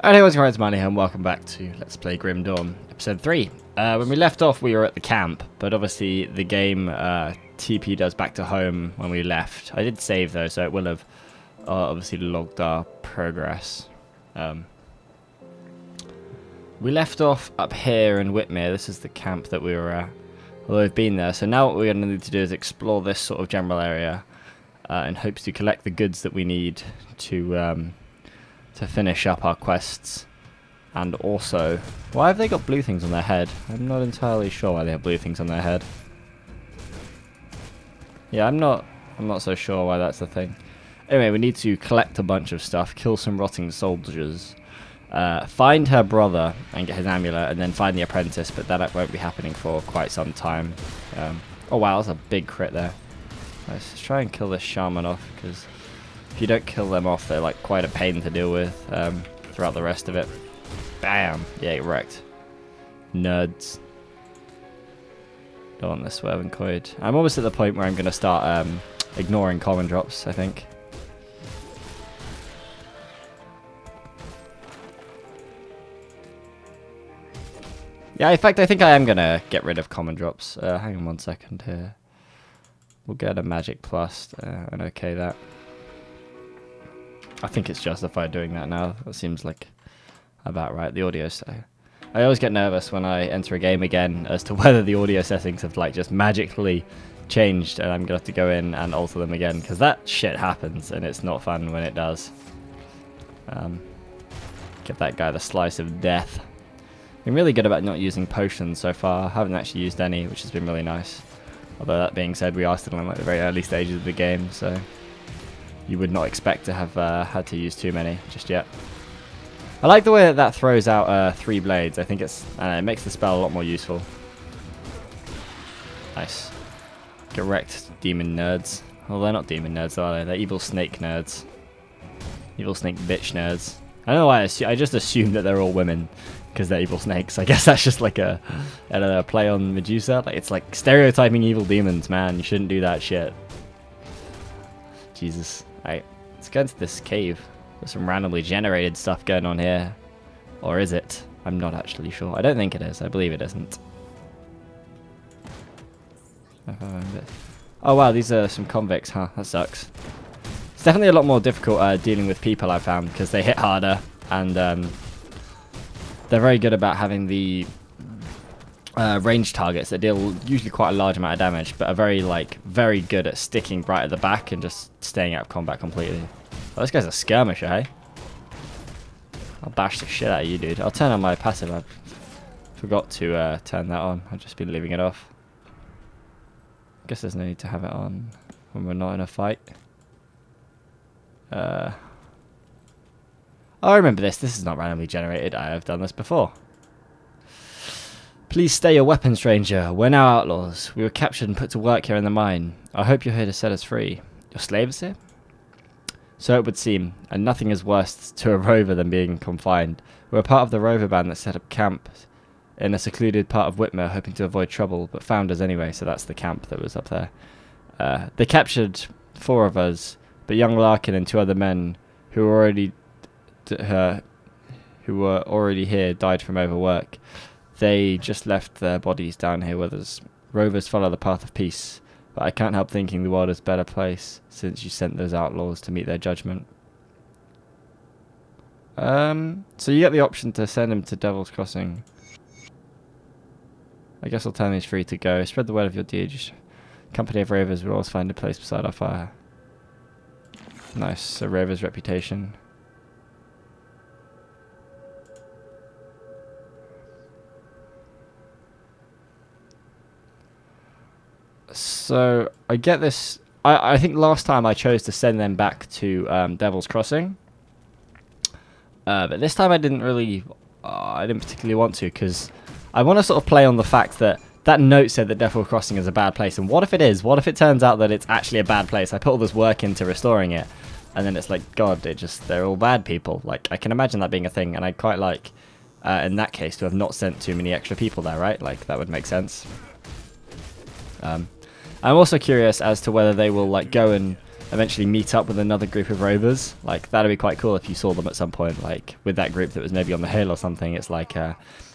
Hey, what's going on? It's Manny here, and welcome back to Let's Play Grim Dawn, Episode 3. When we left off, we were at the camp, but obviously the game TP'd us back to home when we left. I did save, though, so it will have obviously logged our progress. We left off up here in Whitmere. This is the camp that we were at, although we've been there. So now what we're going to need to do is explore this sort of general area in hopes to collect the goods that we need to finish up our quests. And also, why have they got blue things on their head? I'm not entirely sure why they have blue things on their head. Yeah, I'm not so sure why that's the thing. Anyway, we need to collect a bunch of stuff, kill some rotting soldiers, find her brother and get his amulet, and then find the apprentice, but that won't be happening for quite some time. Oh wow, that's a big crit there. Let's try and kill this shaman off, because if you don't kill them off, they're like quite a pain to deal with throughout the rest of it. Bam! Yeah, wrecked. Nerds. Don't want this swerving coid. I'm almost at the point where I'm going to start ignoring common drops, I think. Yeah, in fact, I think I am going to get rid of common drops. Hang on 1 second here. We'll get a magic plus and okay that. I think it's justified doing that now. That seems like about right. The audio I always get nervous when I enter a game again as to whether the audio settings have like just magically changed and I'm going to have to go in and alter them again, because that shit happens and it's not fun when it does. Give that guy the slice of death. Been really good about not using potions so far. Haven't actually used any, which has been really nice. Although that being said, we are still in like the very early stages of the game, so you would not expect to have had to use too many just yet. I like the way that that throws out 3 blades. I think it makes the spell a lot more useful. Nice. Get wrecked, demon nerds. Well, they're not demon nerds, are they? They're evil snake nerds. Evil snake bitch nerds. I don't know why I just assumed that they're all women because they're evil snakes. I guess that's just like a play on Medusa. Like, it's like stereotyping evil demons, man. You shouldn't do that shit. Jesus. Alright, let's go into this cave. There's some randomly generated stuff going on here. Or is it? I'm not actually sure. I don't think it is. I believe it isn't. Oh wow, these are some convicts, huh? That sucks. It's definitely a lot more difficult dealing with people, I've found, because they hit harder, and they're very good about having the range targets that deal usually quite a large amount of damage, but are very good at sticking right at the back and just staying out of combat completely. Oh, this guy's a skirmisher, hey? I'll bash the shit out of you, dude. I'll turn on my passive. I forgot to turn that on. I've just been leaving it off. I guess there's no need to have it on when we're not in a fight. Oh, I remember this. This is not randomly generated. I have done this before. Please stay your weapon, stranger. We're now outlaws. We were captured and put to work here in the mine. I hope you're here to set us free. Your slaves here? So it would seem, and nothing is worse to a rover than being confined. We're a part of the rover band that set up camp in a secluded part of Whitmere, hoping to avoid trouble, but found us anyway, so that's the camp that was up there. They captured 4 of us, but young Larkin and 2 other men who were already here died from overwork. They just left their bodies down here with us. Rovers follow the path of peace, but I can't help thinking the world is a better place since you sent those outlaws to meet their judgment. So you get the option to send him to Devil's Crossing. I guess I'll tell him he's free to go. Spread the word of your deeds. Company of rovers will always find a place beside our fire. Nice, so rover's reputation. So I get this. I think last time I chose to send them back to Devil's Crossing, but this time I didn't really. I didn't particularly want to, because I want to sort of play on the fact that that note said that Devil's Crossing is a bad place, and what if it is? What if it turns out that it's actually a bad place? I put all this work into restoring it, and then it's like, God, they're all bad people. Like, I can imagine that being a thing, and I'd quite like, in that case, to have not sent too many extra people there, right? Like, that would make sense. I'm also curious as to whether they will like go and eventually meet up with another group of rovers. Like, that'd be quite cool if you saw them at some point, like with that group that was maybe on the hill or something. It's like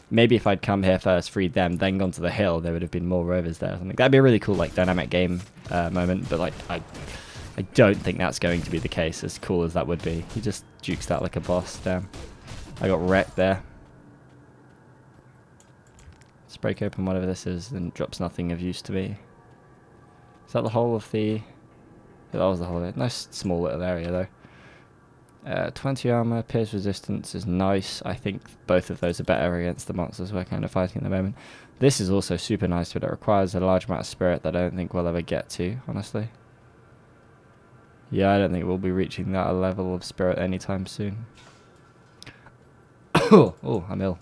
maybe if I'd come here first, freed them, then gone to the hill, there would have been more rovers there or something. That'd be a really cool like dynamic game moment, but like I don't think that's going to be the case, as cool as that would be. He just jukes that like a boss. Damn, I got wrecked there. Let's break open whatever this is, and drops nothing of use to me. Is that the whole of the... Yeah, that was the whole of it. Nice small little area though. 20 armor, pierce resistance is nice. I think both of those are better against the monsters we're kind of fighting at the moment. This is also super nice, but it requires a large amount of spirit that I don't think we'll ever get to, honestly. Yeah, I don't think we'll be reaching that level of spirit anytime soon. Oh, I'm ill.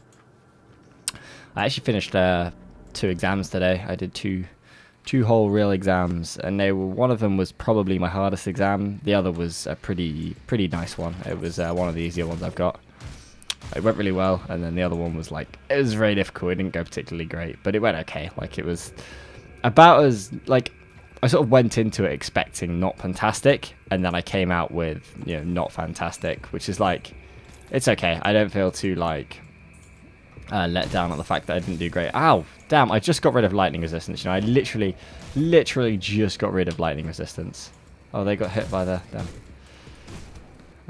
I actually finished 2 exams today. I did two whole real exams, and one of them was probably my hardest exam. The other was a pretty nice one. It was one of the easier ones I've got. It went really well, and then the other one was like, it was very difficult. It didn't go particularly great, but it went okay. Like, it was about as, like, I sort of went into it expecting not fantastic, and then I came out with, you know, not fantastic, which is like, it's okay. I don't feel too like let down on the fact that I didn't do great. Ow, damn, I just got rid of lightning resistance. You know, I literally just got rid of lightning resistance. Oh, they got hit by the... Damn.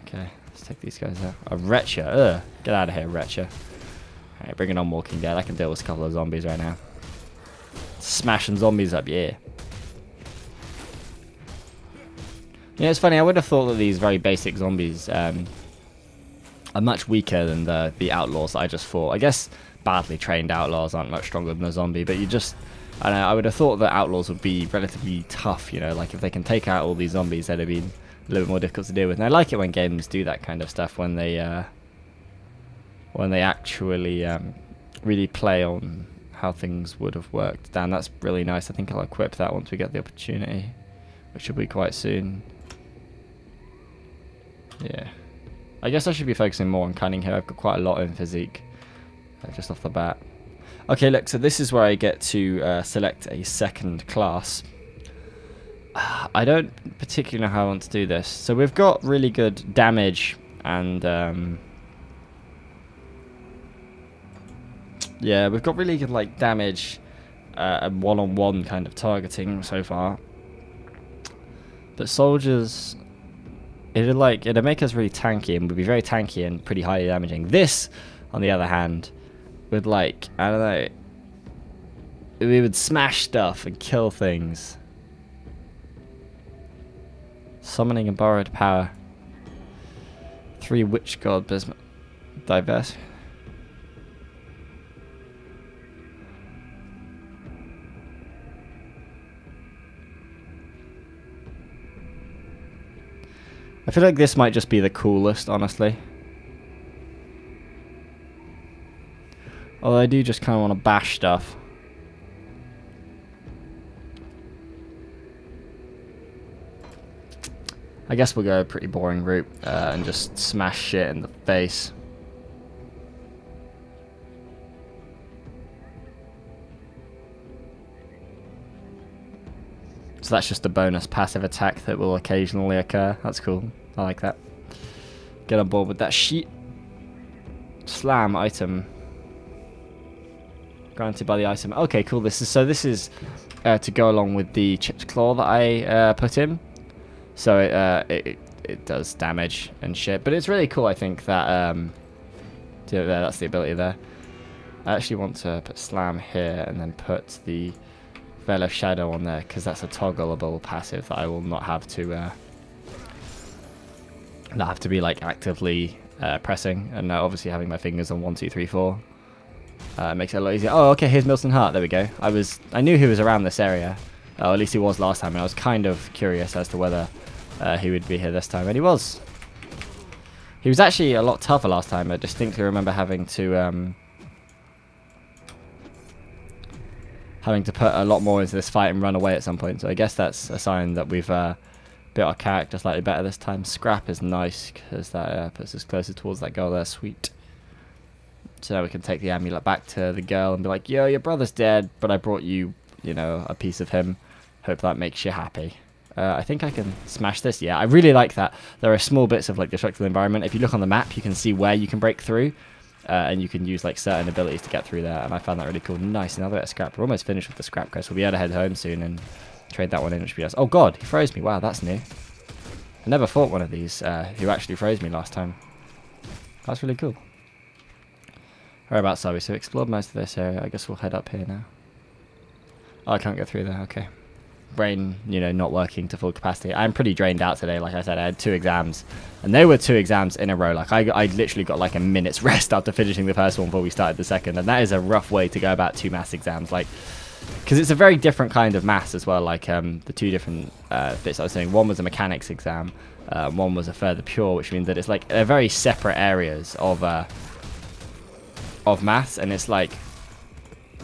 Okay, let's take these guys out. A Retcher. Ugh, get out of here, Retcher. Alright, bringing on Walking Dead. I can deal with a couple of zombies right now. Smashing zombies up, yeah. Yeah, it's funny, I would have thought that these very basic zombies are much weaker than the outlaws that I just fought. I guess badly trained outlaws aren't much stronger than a zombie, but you just... I don't know, I would have thought that outlaws would be relatively tough, you know, like if they can take out all these zombies, they'd have been a little bit more difficult to deal with. And I like it when games do that kind of stuff, when they actually really play on how things would have worked. Damn, that's really nice. I think I'll equip that once we get the opportunity, which will be quite soon. Yeah. I guess I should be focusing more on cunning here. I've got quite a lot in physique, just off the bat. Okay, look, so this is where I get to select a second class. I don't particularly know how I want to do this. So we've got really good damage and... yeah, we've got really good like damage and one-on-one kind of targeting so far. But soldiers... It'll make us really tanky, and we'd be very tanky and pretty highly damaging. This, on the other hand, would like, I don't know, we would smash stuff and kill things. Summoning a borrowed power. 3 witch god bismuth. Diverse. I feel like this might just be the coolest, honestly. Although I do just kind of want to bash stuff. I guess we'll go a pretty boring route and just smash shit in the face. So that's just a bonus passive attack that will occasionally occur. That's cool. I like that. Get on board with that shit. Slam item. Granted by the item. Okay, cool. This is to go along with the chipped claw that I put in. So it does damage and shit. But it's really cool, I think, that that's the ability there. I actually want to put slam here and then put the Veil of Shadow on there, because that's a toggleable passive that I will not have to be like actively pressing, and obviously having my fingers on 1, 2, 3, 4 makes it a lot easier. Oh, okay, here's Milton Hart. There we go. I knew he was around this area, or at least he was last time, and I was kind of curious as to whether he would be here this time, and he was. He was actually a lot tougher last time. I distinctly remember having to put a lot more into this fight and run away at some point. So I guess that's a sign that we've built our character slightly better this time. Scrap is nice, because that puts us closer towards that girl there. Sweet. So now we can take the amulet back to the girl and be like, yo, your brother's dead, but I brought you, you know, a piece of him. Hope that makes you happy. I think I can smash this. Yeah, I really like that. There are small bits of like destructible environment. If you look on the map, you can see where you can break through, and you can use like certain abilities to get through there. And I found that really cool. Nice, another bit of scrap. We're almost finished with the scrap quest. We'll be able to head home soon and trade that one in, which would be nice. Oh god, he froze me. Wow, that's new. I never fought one of these who actually froze me last time. That's really cool. Whereabouts are we? So we explored most of this area. I guess we'll head up here now. Oh, I can't go through there. Okay. Brain, you know, not working to full capacity. I'm pretty drained out today. Like I said, I had 2 exams. And they were 2 exams in a row. Like, I literally got like a minute's rest after finishing the first one before we started the second. And that is a rough way to go about 2 maths exams. Like, because it's a very different kind of maths as well. Like, the 2 different bits I was saying. One was a mechanics exam. One was a further pure, which means that it's like they're very separate areas of maths. And it's like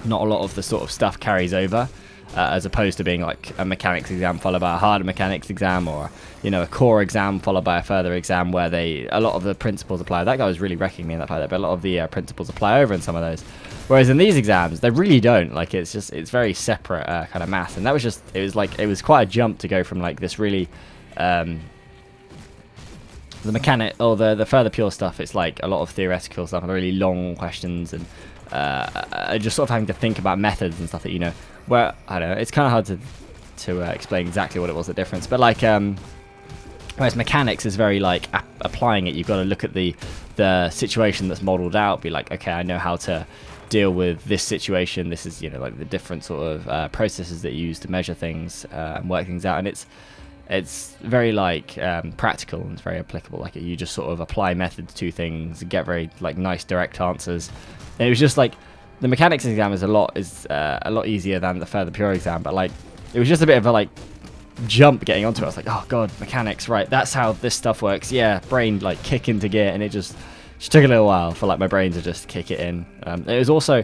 not a lot of the sort of stuff carries over. As opposed to being like a mechanics exam followed by a harder mechanics exam, or you know, a core exam followed by a further exam where a lot of the principles apply. That guy was really wrecking me in that fight there, but a lot of the principles apply over in some of those. Whereas in these exams, they really don't. Like it's very separate kind of math, and that was just it was quite a jump to go from like this really the mechanic or the further pure stuff. It's like a lot of theoretical stuff and really long questions, and just sort of having to think about methods and stuff that, you know. Well, I don't know, it's kind of hard to explain exactly what it was, the difference. But like, whereas mechanics is very like applying it. You've got to look at the situation that's modeled out, be like, okay, I know how to deal with this situation. This is, you know, like the different sort of processes that you use to measure things and work things out. And it's very like practical and it's very applicable. Like you just sort of apply methods to things, get very like nice direct answers. And it was just like, the mechanics exam is a lot easier than the further pure exam, but like it was just a bit of a like jump getting onto it. I was like, oh god, mechanics, right? That's how this stuff works. Yeah, brain like kick into gear, and it just took a little while for like my brain to just kick it in. It was also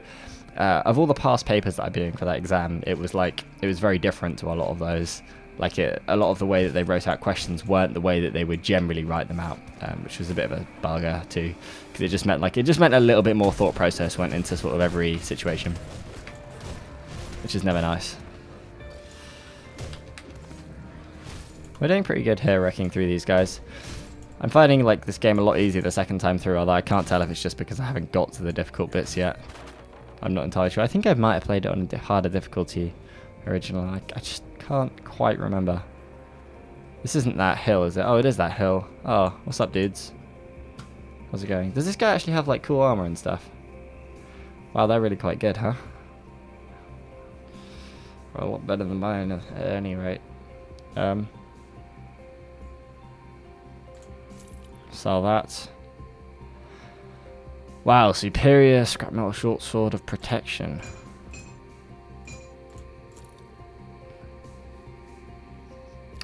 of all the past papers that I've been doing for that exam, it was very different to a lot of those. Like a lot of the way that they wrote out questions weren't the way that they would generally write them out, which was a bit of a bugger too, because it just meant a little bit more thought process went into sort of every situation, which is never nice. We're doing pretty good here, wrecking through these guys. I'm finding like this game a lot easier the second time through, although I can't tell if it's just because I haven't got to the difficult bits yet. I'm not entirely sure. I think I might have played it on a harder difficulty originally. I just can't quite remember. This isn't that hill, is it? Oh, it is that hill. Oh, what's up, dudes? How's it going? Does this guy actually have like cool armor and stuff? Wow, they're really quite good, huh? Well, a lot better than mine at any rate. Sell that. Wow, superior scrap metal short sword of protection.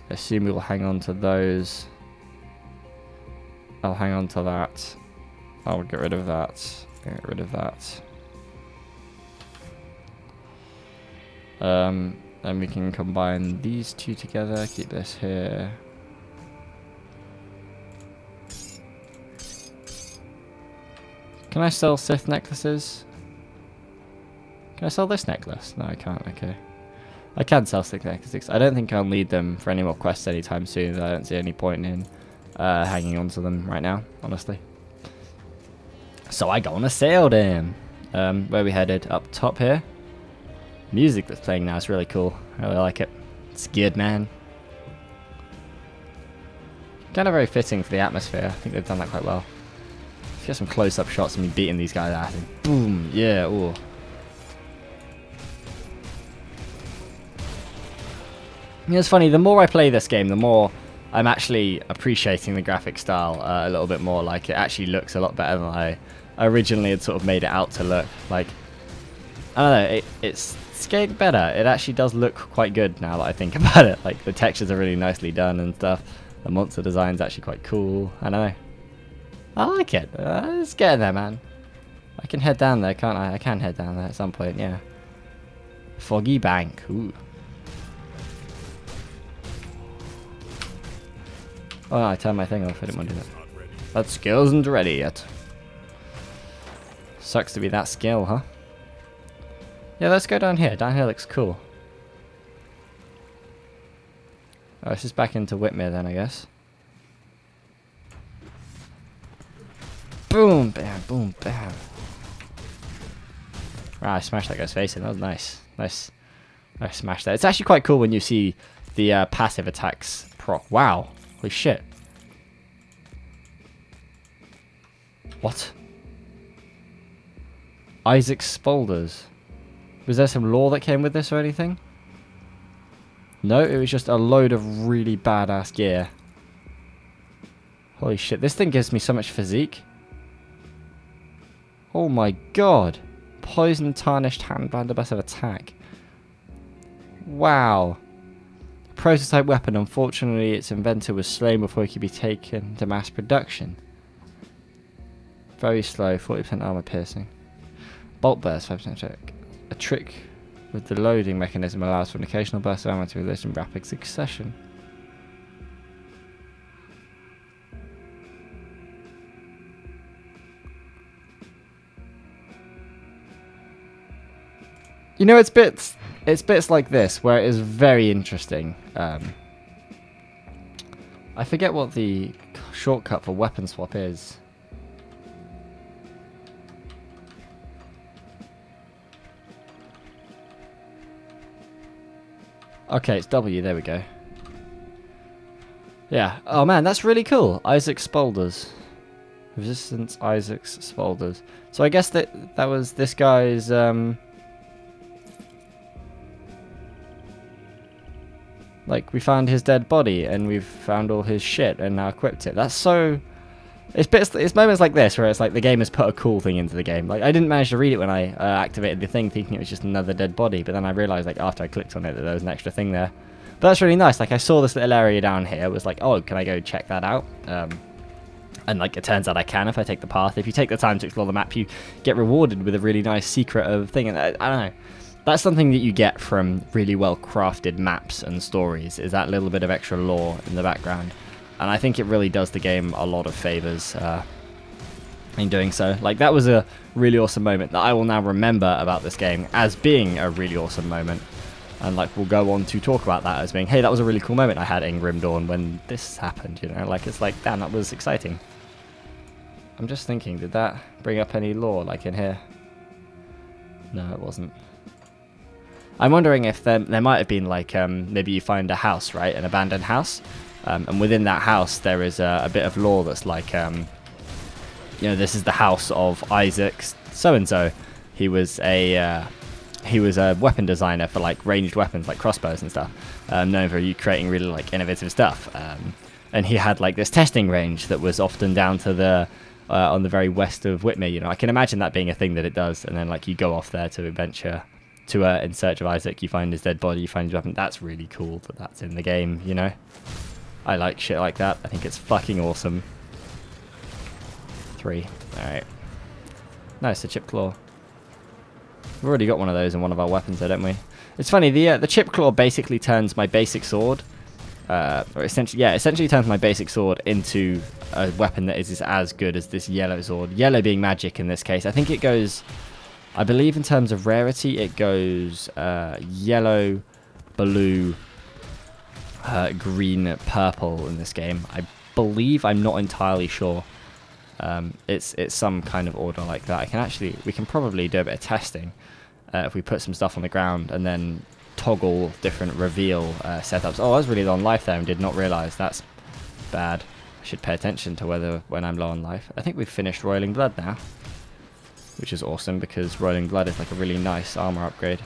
I assume we'll hang on to those. I'll hang on to that. I'll get rid of that. Get rid of that. Then we can combine these 2 together. Keep this here. Can I sell Sith necklaces? Can I sell this necklace? No, I can't. Okay. I can sell Sith necklaces. I don't think I'll need them for any more quests anytime soon. I don't see any point in hanging on to them right now, honestly. So I go on a sail then. Where are we headed? Up top here. Music that's playing now is really cool. I really like it. It's good, man. Kind of very fitting for the atmosphere. I think they've done that quite well. Let's get some close-up shots of me beating these guys out. Boom! Yeah, ooh. It's funny, the more I play this game, the more I'm actually appreciating the graphic style a little bit more. Like, it actually looks a lot better than I originally had sort of made it out to look. Like, I don't know, it's getting better. It actually does look quite good now that I think about it. Like, the textures are really nicely done and stuff. The monster design's actually quite cool. I don't know. I like it. It's getting there, man. I can head down there, can't I? I can head down there at some point, yeah. Foggy Bank. Ooh. Oh, no, I turned my thing off. I didn't want to do that. That skill isn't ready yet. Sucks to be that skill, huh? Yeah, let's go down here. Down here looks cool. Oh, it's just back into Whitmere then, I guess. Boom, bam, boom, bam. Wow, I smashed that guy's face in. That was nice. Nice smash there. It's actually quite cool when you see the passive attacks proc. Wow. Holy shit. What? Isaac Spaulders. Was there some lore that came with this or anything? No, it was just a load of really badass gear. Holy shit, this thing gives me so much physique. Oh my god. Poison tarnished handband of attack. Wow. Prototype weapon. Unfortunately, its inventor was slain before it could be taken to mass production. Very slow, 40% armor piercing. Bolt burst, 5% check. A trick with the loading mechanism allows for an occasional burst of ammo to be released in rapid succession. You know, it's bits like this where it is very interesting. I forget what the shortcut for weapon swap is. Okay, it's W, there we go. Yeah. Oh man, that's really cool. Isaac Spaulders. Resistance Isaac Spaulders. So I guess that was this guy's like, we found his dead body and we've found all his shit and now equipped it. That's so... It's moments like this where it's like the game has put a cool thing into the game. Like, I didn't manage to read it when I activated the thing, thinking it was just another dead body, but then I realized, like, after I clicked on it, that there was an extra thing there. But that's really nice. Like, I saw this little area down here. It was like, oh, can I go check that out? And, like, it turns out I can if I take the path. If you take the time to explore the map, you get rewarded with a really nice secret of thing. And I don't know. That's something that you get from really well-crafted maps and stories, is that little bit of extra lore in the background. And I think it really does the game a lot of favors in doing so. Like, that was a really awesome moment that I will now remember about this game as being a really awesome moment. And, like, we'll go on to talk about that as being, hey, that was a really cool moment I had in Grim Dawn when this happened, you know? Like, it's like, damn, that was exciting. I'm just thinking, did that bring up any lore, like, in here? No, it wasn't. I'm wondering if there might have been, like, maybe you find a house, right? An abandoned house. And within that house, there is a bit of lore that's like, you know, this is the house of Isaac so-and-so. He was a weapon designer for, like, ranged weapons, like crossbows and stuff. Known for creating really, like, innovative stuff. And he had, like, this testing range that was often down to the, on the very west of Whitmere, you know. I can imagine that being a thing that it does. And then, like, you go off there to adventure, in search of Isaac. You find his dead body, you find his weapon. That's really cool that that's in the game, you know. I like shit like that. I think it's fucking awesome. 3. Alright. Nice, a chip claw. We've already got one of those in one of our weapons there, don't we? It's funny, the chip claw basically turns my basic sword, or essentially turns my basic sword into a weapon that is as good as this yellow sword. Yellow being magic in this case. I think it goes, I believe in terms of rarity, it goes yellow, blue, green, purple in this game. I believe, I'm not entirely sure. It's some kind of order like that. We can probably do a bit of testing if we put some stuff on the ground and then toggle different reveal setups. Oh, I was really low on life there and did not realize. That's bad. I should pay attention to when I'm low on life. I think we've finished Roiling Blood now, which is awesome because Roiling Blood is like a really nice armor upgrade.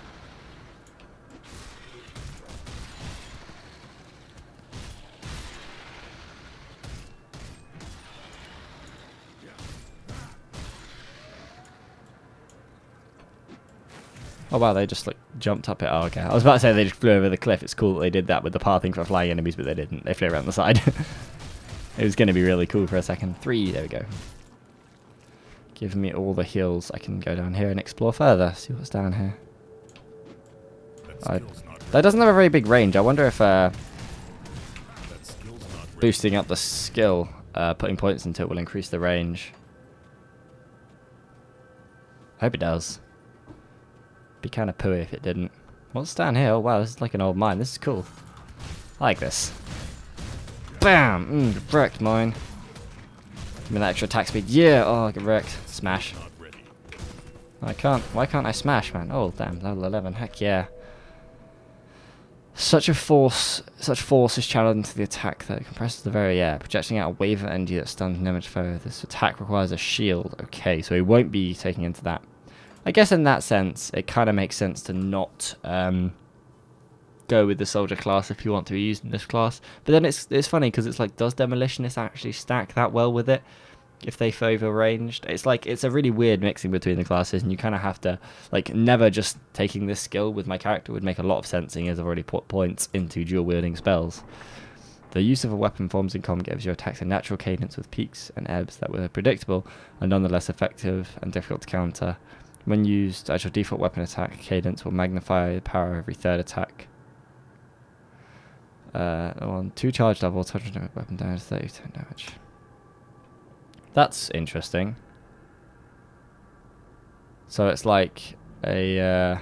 Oh wow, they just like jumped up it. Oh, okay. I was about to say they just flew over the cliff. It's cool that they did that with the pathing for flying enemies, but they didn't. They flew around the side. It was going to be really cool for a second. 3, there we go. Give me all the heals. I can go down here and explore further. See what's down here. That doesn't have a very big range. I wonder if boosting up the skill, putting points into it will increase the range. I hope it does. Be kind of pooey if it didn't. What's down here? Oh wow, this is like an old mine. This is cool. I like this. Bam! Wrecked mine. Give me that extra attack speed. Yeah! Oh, I get wrecked. Smash. I can't. Why can't I smash, man? Oh, damn. Level 11. Heck yeah. Such force is channeled into the attack that it compresses the very air, projecting out a wave of energy that stuns an image foe. This attack requires a shield. Okay, so he won't be taking into that. I guess in that sense, it kind of makes sense to not go with the soldier class if you want to be using this class. But then it's funny because it's like, does demolitionist actually stack that well with it? If they favor ranged, it's a really weird mixing between the classes, and you kind of have to like never just taking this skill with my character would make a lot of sense, seeing as I've already put points into dual wielding spells. The use of a weapon forms in combat gives your attacks a natural cadence with peaks and ebbs that were predictable and nonetheless effective and difficult to counter. When used as your default weapon attack, cadence will magnify the power of every third attack. On 2 charge levels, weapon damage 30% damage. That's interesting. So it's like a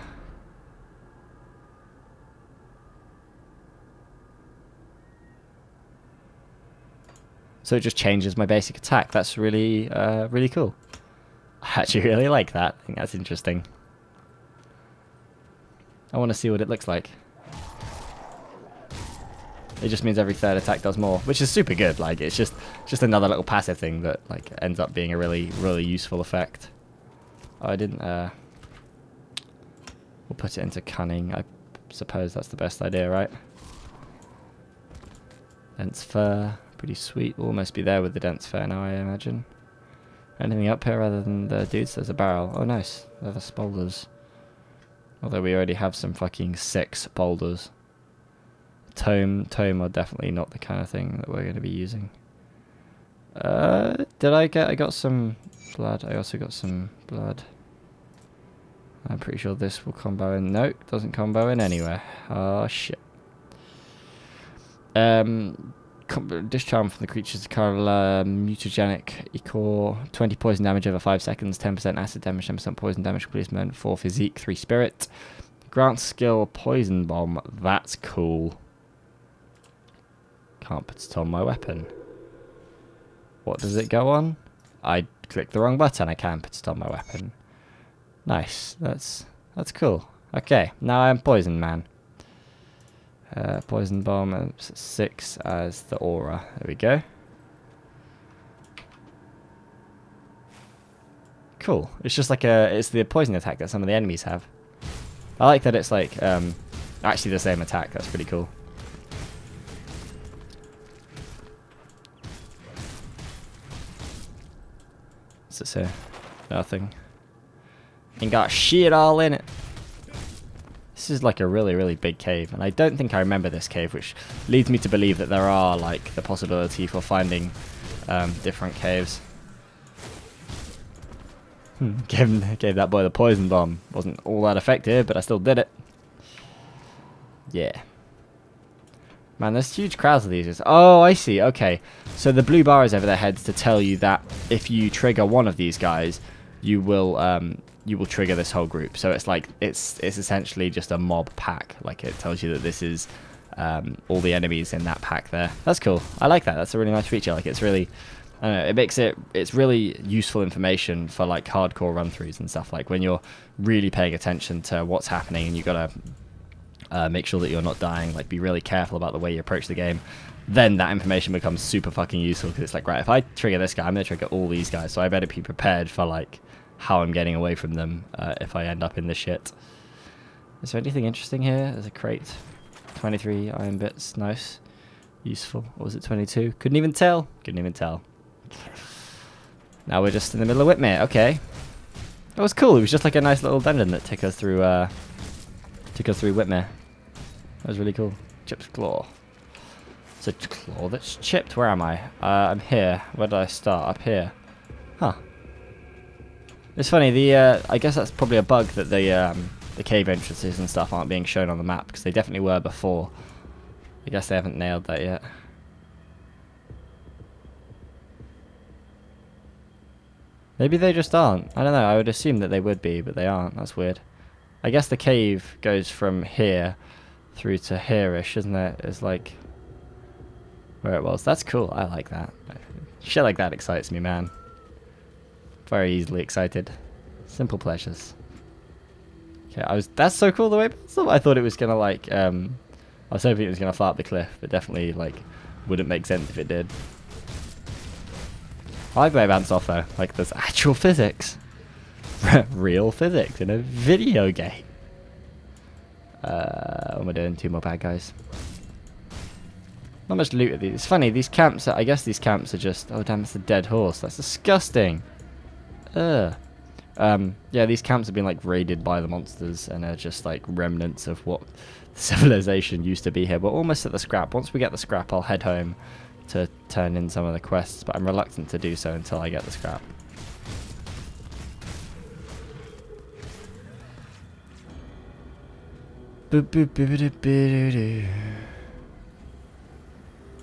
so it just changes my basic attack. That's really really cool. I actually really like that. I think that's interesting. I want to see what it looks like. It just means every third attack does more, which is super good. Like, it's just another little passive thing that like ends up being a really useful effect. Oh, I didn't. We'll put it into cunning. I suppose that's the best idea, right? Dense fur, pretty sweet. We'll almost be there with the dense fur now, I imagine. Anything up here other than the dudes? There's a barrel. Oh, nice. They're the Spaulders. Although we already have some fucking 6 boulders. Tome are definitely not the kind of thing that we're going to be using. I got some blood. I also got some blood. I'm pretty sure this will combo in. Nope, doesn't combo in anywhere. Oh shit. Discharge from the creature's mutagenic equal 20 poison damage over 5 seconds, 10% acid damage, 10% poison damage, policeman, 4 physique, 3 spirit. Grant skill poison bomb. That's cool. Can't put it on my weapon. What does it go on? I clicked the wrong button. I can put it on my weapon. Nice. That's cool. Okay, now I'm Poison Man. Poison bomb 6 as the aura. There we go. Cool. It's just like it's the poison attack that some of the enemies have. I like that it's like actually the same attack. That's pretty cool. What's it say? Nothing. Ain't got shit all in it. This is like a really big cave, and I don't think I remember this cave, which leads me to believe that there are like the possibility for finding different caves. Gave that boy the poison bomb. Wasn't all that effective, but I still did it. Yeah. Man, there's huge crowds of these. Oh, I see. Okay. So the blue bar is over their heads to tell you that if you trigger one of these guys, you will trigger this whole group. So it's like it's essentially just a mob pack. Like, it tells you that this is all the enemies in that pack there. That's cool. I like that. That's a really nice feature. Like, it's really, I don't know, it's really useful information for like hardcore run-throughs and stuff. Like when you're really paying attention to what's happening and you gotta make sure that you're not dying, like be really careful about the way you approach the game, then that information becomes super fucking useful, because it's like, right, if I trigger this guy, I'm going to trigger all these guys, so I better be prepared for like how I'm getting away from them if I end up in this shit. Is there anything interesting here? There's a crate. 23 iron bits. Nice. Useful. Or was it 22? Couldn't even tell. Couldn't even tell. Now we're just in the middle of Whitmere. Okay. That was cool. It was just like a nice little dungeon that took us through Whitmere. That was really cool. Chipped claw. It's a claw that's chipped. Where am I? I'm here. Where did I start? Up here. Huh. It's funny. I guess that's probably a bug that the cave entrances and stuff aren't being shown on the map, because they definitely were before. I guess they haven't nailed that yet. Maybe they just aren't. I don't know. I would assume that they would be, but they aren't. That's weird. I guess the cave goes from here through to here-ish, isn't it? It's like where it was. That's cool. I like that. Shit like that excites me, man. Very easily excited. Simple pleasures. Okay, that's so cool the way I thought it was gonna like I was hoping it was gonna fly up the cliff, but definitely like wouldn't make sense if it did. I like the way it bounced off though. Like there's actual physics. Real physics in a video game. What am I doing? 2 more bad guys. Not much loot at these. It's funny, these camps I guess these camps are just oh damn, it's a dead horse. That's disgusting. Ugh. Yeah, these camps have been like raided by the monsters and are just like remnants of what civilization used to be here. We're almost at the scrap. Once we get the scrap, I'll head home to turn in some of the quests, but I'm reluctant to do so until I get the scrap.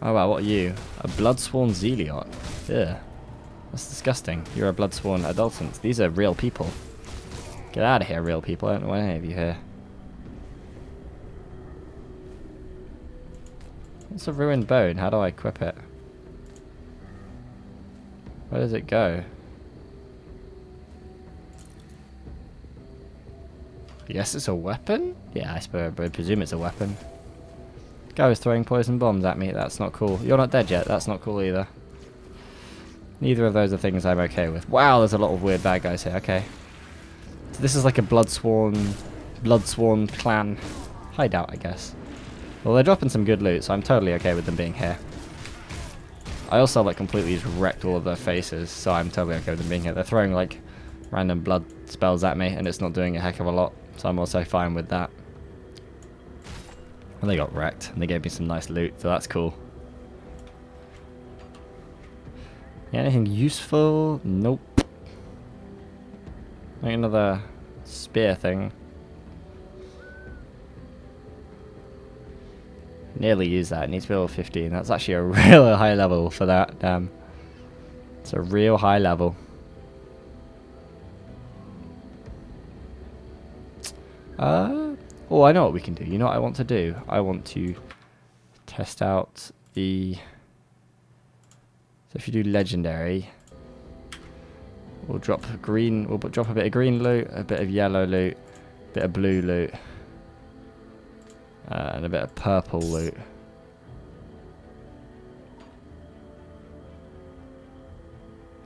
Oh wow, what are you? A Bloodsworn Zealot. Ugh. That's disgusting. You're a Bloodsworn adultant. These are real people. Get out of here, real people. I don't know any of you here. What's a ruined bone? How do I equip it? Where does it go? Yes, it's a weapon? Yeah, I presume it's a weapon. Guy was throwing poison bombs at me. That's not cool. You're not dead yet. That's not cool either. Neither of those are things I'm okay with. Wow, there's a lot of weird bad guys here. Okay. So this is like a Bloodsworn clan hideout, I guess. Well, they're dropping some good loot, so I'm totally okay with them being here. I also like completely just wrecked all of their faces, so I'm totally okay with them being here. They're throwing like random blood spells at me, and it's not doing a heck of a lot, so I'm also fine with that. And they got wrecked, and they gave me some nice loot, so that's cool. Yeah, anything useful? Nope. Like another spear thing. Nearly used that. It needs to be level 15. That's actually a real high level for that. Damn. It's a real high level. Oh, I know what we can do. You know what I want to do? I want to test out the... So if you do legendary, we'll drop green. We'll drop a bit of green loot, a bit of yellow loot, a bit of blue loot, and a bit of purple loot.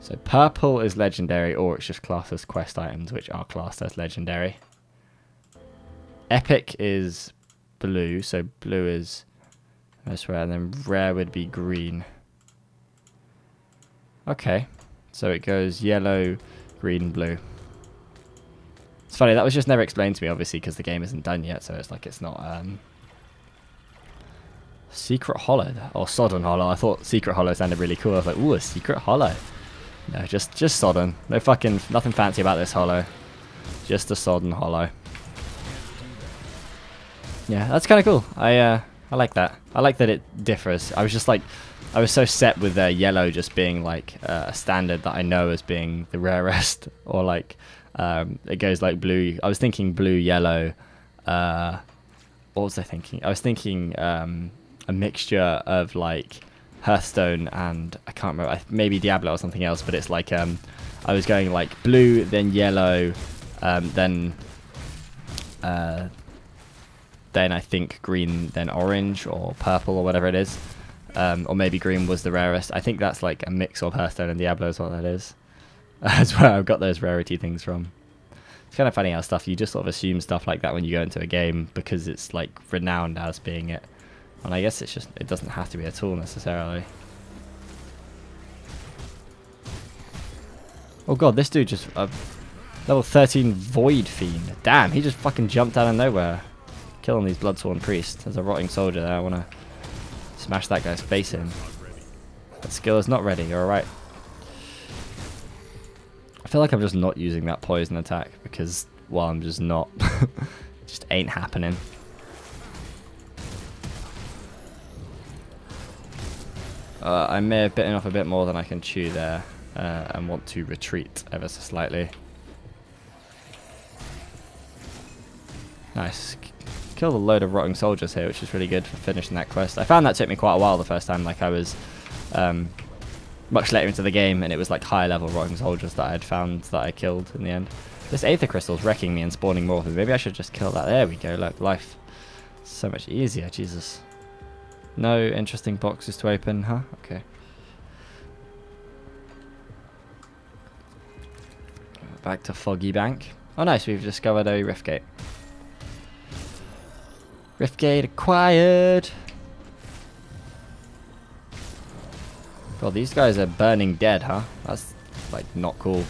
So purple is legendary, or it's just classed as quest items, which are classed as legendary. Epic is blue, so blue is most rare, and then rare would be green. Okay, so it goes yellow, green, blue. It's funny, that was just never explained to me, obviously, because the game isn't done yet, so it's like it's not... Secret Hollow, or Sodden Hollow. I thought Secret Hollow sounded really cool. I was like, ooh, a Secret Hollow. No, just Sodden. No fucking, nothing fancy about this hollow. Just a Sodden Hollow. Yeah, that's kind of cool. I like that. I like that it differs. I was just like... I was so set with yellow just being like a standard that I know as being the rarest, or like it goes like blue. I was thinking blue, yellow. What was I thinking? I was thinking a mixture of like Hearthstone and I can't remember, maybe Diablo or something else. But it's like I was going like blue, then yellow, then I think green, then orange or purple or whatever it is. Or maybe green was the rarest. I think that's like a mix of Hearthstone and Diablo is what that is. That's where I've got those rarity things from. It's kind of funny how you just sort of assume stuff like that when you go into a game because it's like renowned as being it. And I guess it doesn't have to be at all necessarily. Oh god, this dude just... level 13 Void Fiend. Damn, he just fucking jumped out of nowhere. Killing these Bloodsworn priests. There's a rotting soldier there. I want to smash that guy's face in. That skill is not ready. You're alright. I feel like I'm just not using that poison attack because, well, I'm just not. Just ain't happening. I may have bitten off a bit more than I can chew there and want to retreat ever so slightly. Nice. killed a load of rotting soldiers here, which is really good for finishing that quest. I found that took me quite a while the first time, like I was much later into the game, and it was like high level rotting soldiers that I had found that I killed in the end. This Aether Crystal's wrecking me and spawning more of them. Maybe I should just kill that. There we go, look, life. So much easier, Jesus. No interesting boxes to open, huh? Okay. Back to Foggy Bank. Oh nice, we've discovered a rift gate. Rift gate acquired! Well, these guys are burning dead, huh? That's, like, not cool.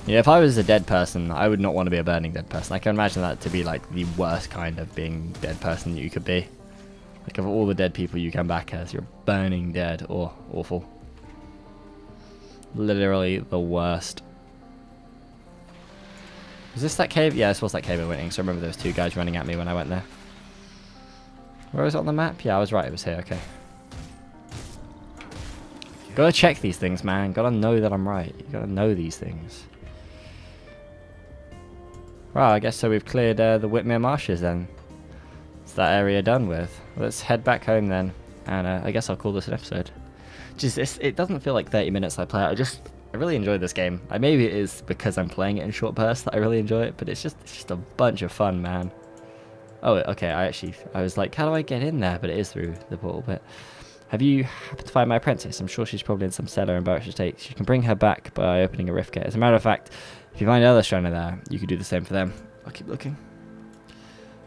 Yeah, if I was a dead person, I would not want to be a burning dead person. I can imagine that to be, like, the worst kind of being dead person that you could be. Like, of all the dead people you come back as, you're burning dead. Oh, awful. Literally the worst. Was this that cave? Yeah, this was that cave I went in, so I remember there was two guys running at me when I went there. Where was it on the map? Yeah, I was right, it was here, okay. Gotta check these things, man. Gotta know that I'm right. You gotta know these things. Well, I guess so we've cleared the Whitmere marshes then. Is that area done with? Let's head back home then. And I guess I'll call this an episode. Just, it doesn't feel like 30 minutes I play it. I really enjoy this game. Maybe it is because I'm playing it in short bursts that I really enjoy it, but it's just a bunch of fun, man. Oh, okay, I was like, how do I get in there? But it is through the portal bit. Have you happened to find my apprentice? I'm sure she's probably in some cellar in Berkshire Stakes. You can bring her back by opening a rift gate. As a matter of fact, if you find another Strana there, you could do the same for them. I'll keep looking.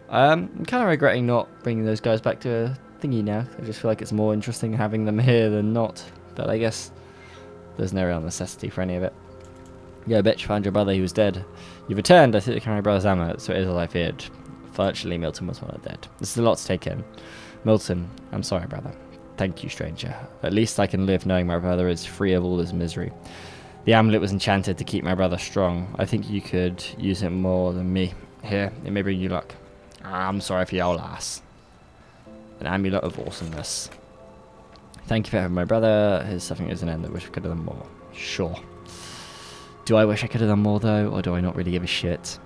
I'm kind of regretting not bringing those guys back to a thingy now. I just feel like it's more interesting having them here than not. But I guess there's no real necessity for any of it. Yeah, bitch, found your brother, he was dead. You've returned, I think you carry my brother's amulet, so it is all I feared. Virtually, Milton was one of dead. This is a lot to take in. Milton, I'm sorry, brother. Thank you, stranger. At least I can live knowing my brother is free of all this misery. The amulet was enchanted to keep my brother strong. I think you could use it more than me. Here, it may bring you luck. I'm sorry for your loss. An amulet of awesomeness. Thank you for having my brother. His suffering is an end. I wish I could have done more. Sure. Do I wish I could have done more, though? Or do I not really give a shit?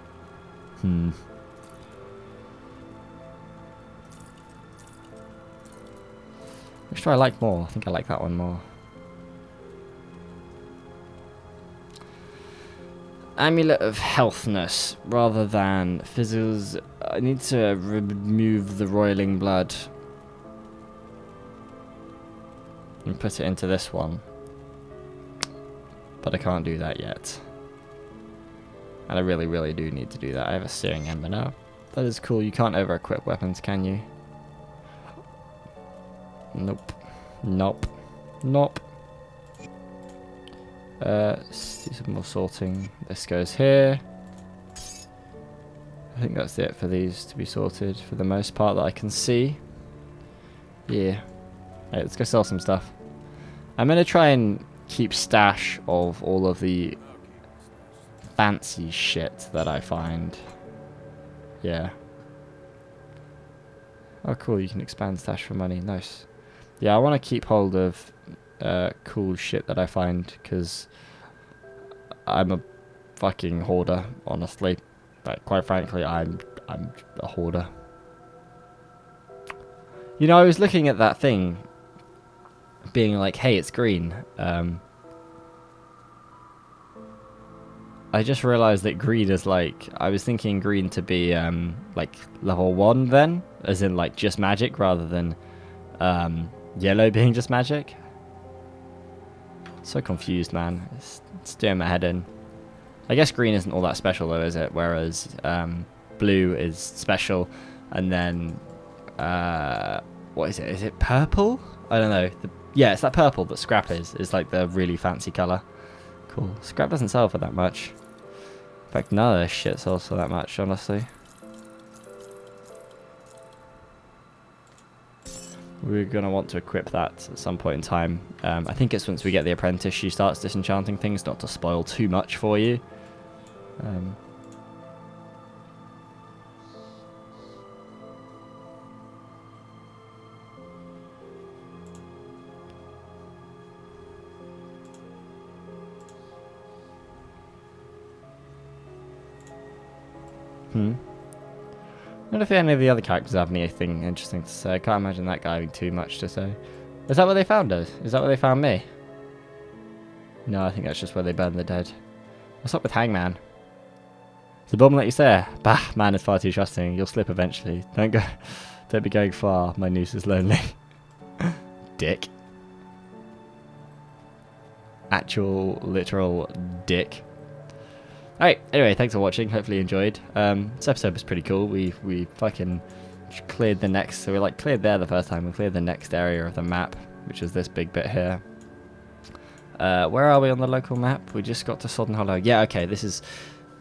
Which do I like more? I think I like that one more. Amulet of Healthness rather than fizzles. I need to remove the roiling blood and put it into this one. But I can't do that yet. And I really, really do need to do that. I have a Searing Ember now. That is cool. You can't over-equip weapons, can you? Nope. Nope. Nope. Let's do some more sorting. This goes here. I think that's it for these to be sorted for the most part that I can see. Yeah. Right, let's go sell some stuff. I'm going to try and keep stash of all of the fancy shit that I find. Yeah. Oh, cool. You can expand stash for money. Nice. Yeah, I want to keep hold of cool shit that I find, because I'm a fucking hoarder, honestly. But quite frankly, I'm a hoarder. You know, I was looking at that thing, being like, hey, it's green. I just realized that green is like, I was thinking green to be like level 1 then, as in like just magic rather than yellow being just magic. So confused, man. It's doing my head in. I guess green isn't all that special though, is it? Whereas blue is special, and then what is it? Is it purple? I don't know. Yeah, it's that purple that scrap is like the really fancy color. Cool. Scrap doesn't sell for that much. In fact, none of this shit sells for that much, honestly. We're going to want to equip that at some point in time. I think it's once we get the apprentice she starts disenchanting things, not to spoil too much for you. wonder if any of the other characters have anything interesting to say. I can't imagine that guy having too much to say. Is that where they found us? Is that where they found me? No, I think that's just where they burned the dead. What's up with Hangman? The bomb let you stare. Bah, man is far too trusting. You'll slip eventually. Don't be going far. My noose is lonely. Dick. Actual, literal dick. Alright, anyway, thanks for watching. Hopefully you enjoyed. This episode was pretty cool. We fucking cleared the next... So we like cleared there the first time. We cleared the next area of the map, which is this big bit here. Where are we on the local map? We just got to Sodden Hollow. Yeah, okay, this is...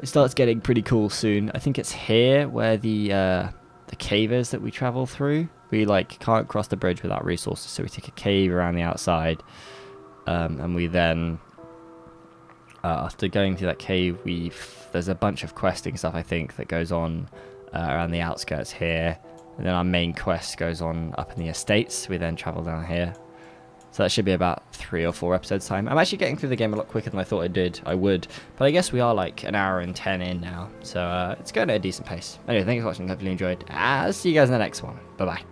It starts getting pretty cool soon. I think it's here where the cave is that we travel through. We like can't cross the bridge without resources, so we take a cave around the outside. And we then... after going through that cave, there's a bunch of questing stuff, I think, that goes on around the outskirts here. And then our main quest goes on up in the estates. We then travel down here. So that should be about 3 or 4 episodes time. I'm actually getting through the game a lot quicker than I thought I would. But I guess we are like an hour and 10 in now. So it's going at a decent pace. Anyway, thanks for watching. Hopefully you enjoyed. I'll see you guys in the next one. Bye-bye.